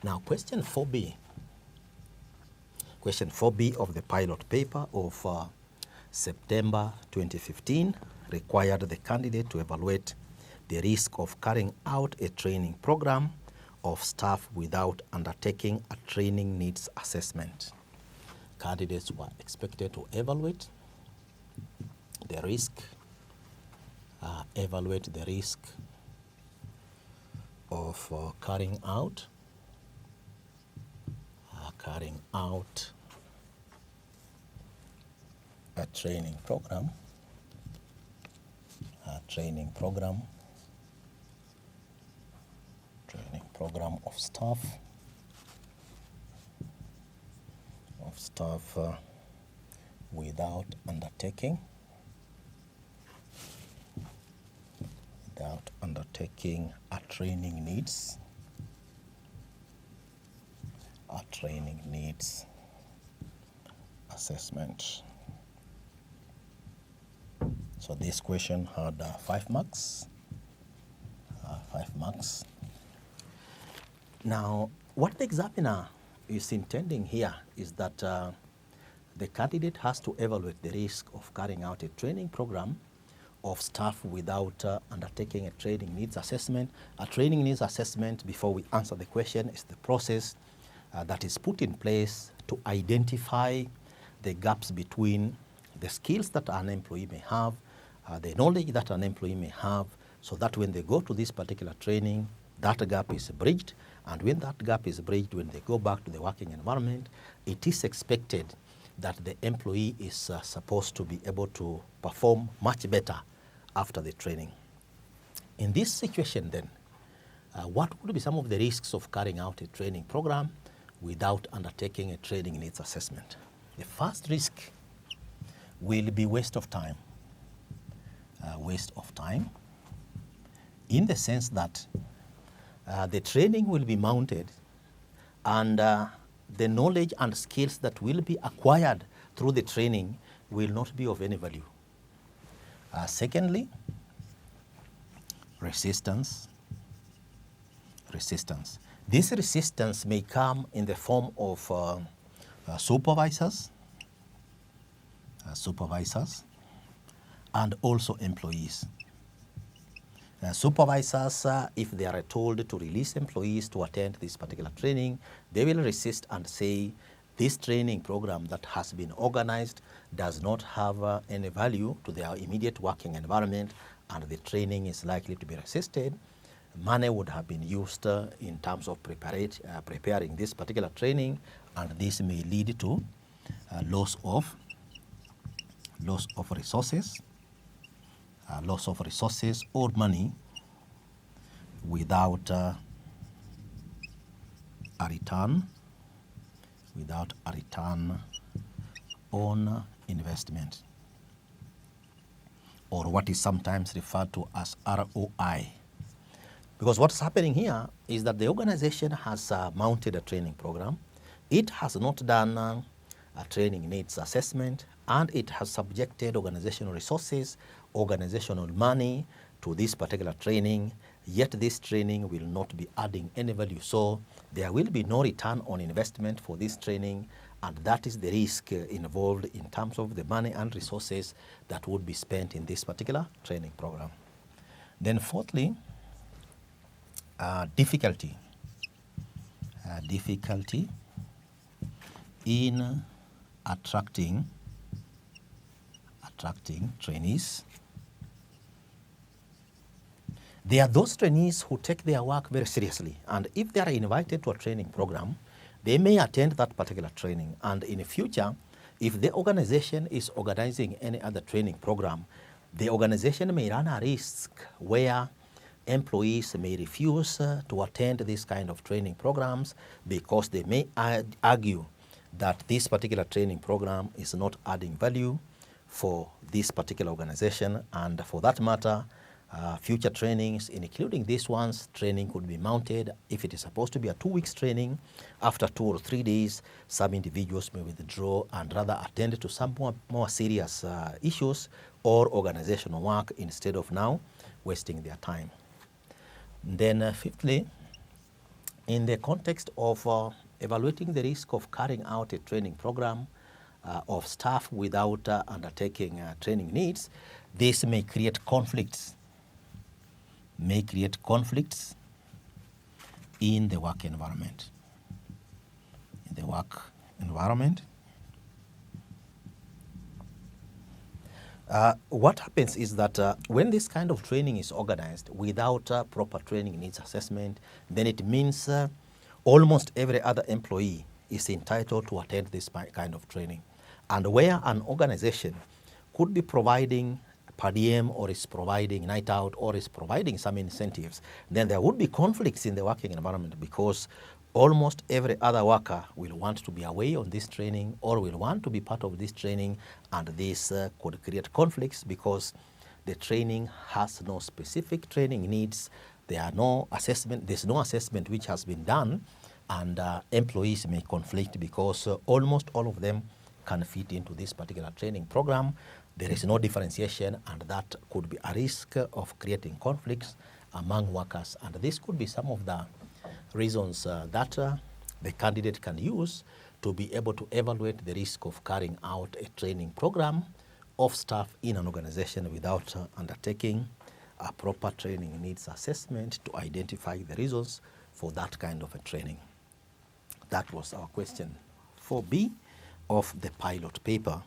Now, question 4B. Question 4B of the pilot paper of September 2015 required the candidate to evaluate the risk of carrying out a training program of staff without undertaking a training needs assessment. Candidates were expected to evaluate the risk of carrying out a training program of staff without undertaking a training needs assessment. So this question had 5 marks. Now, what the examiner is intending here is that the candidate has to evaluate the risk of carrying out a training program of staff without undertaking a training needs assessment. A training needs assessment, before we answer the question, is the process that is put in place to identify the gaps between the skills that an employee may have, the knowledge that an employee may have, so that when they go to this particular training, that gap is bridged. And when that gap is bridged, when they go back to the working environment, it is expected that the employee is supposed to be able to perform much better after the training. In this situation then, what would be some of the risks of carrying out a training program without undertaking a training needs assessment? The first risk will be waste of time. In the sense that the training will be mounted and the knowledge and skills that will be acquired through the training will not be of any value. Secondly, resistance. This resistance may come in the form of supervisors and also employees. Supervisors, if they are told to release employees to attend this particular training, they will resist and say, this training program that has been organized does not have any value to their immediate working environment, and the training is likely to be resisted. Money would have been used in terms of preparing this particular training, and this may lead to loss of resources or money without a return on investment, or what is sometimes referred to as ROI. Because what's happening here is that the organization has mounted a training program. It has not done a training needs assessment, and it has subjected organizational resources, organizational money to this particular training, yet this training will not be adding any value. So there will be no return on investment for this training, and that is the risk involved in terms of the money and resources that would be spent in this particular training program. Then fourthly, difficulty in attracting trainees. There are those trainees who take their work very seriously, and if they are invited to a training program, they may attend that particular training, and in the future, if the organization is organizing any other training program, the organization may run a risk where employees may refuse to attend this kind of training programs because they may argue that this particular training program is not adding value for this particular organization, and for that matter, future trainings, including this one's training, could be mounted. If it is supposed to be a 2 weeks training, after 2 or 3 days, some individuals may withdraw and rather attend to some more serious issues or organizational work instead of now wasting their time. Then fifthly, in the context of evaluating the risk of carrying out a training program of staff without undertaking training needs, this may create conflicts in the work environment. What happens is that when this kind of training is organized without proper training needs assessment, then it means almost every other employee is entitled to attend this kind of training. And where an organization could be providing per diem or is providing night out or is providing some incentives, then there would be conflicts in the working environment because almost every other worker will want to be away on this training or will want to be part of this training, and this could create conflicts because the training has no specific training needs. There's no assessment which has been done, and employees may conflict because almost all of them can fit into this particular training program. There is no differentiation, and that could be a risk of creating conflicts among workers. And this could be some of the reasons that the candidate can use to be able to evaluate the risk of carrying out a training program of staff in an organization without undertaking a proper training needs assessment to identify the reasons for that kind of a training. That was our question 4B of the pilot paper.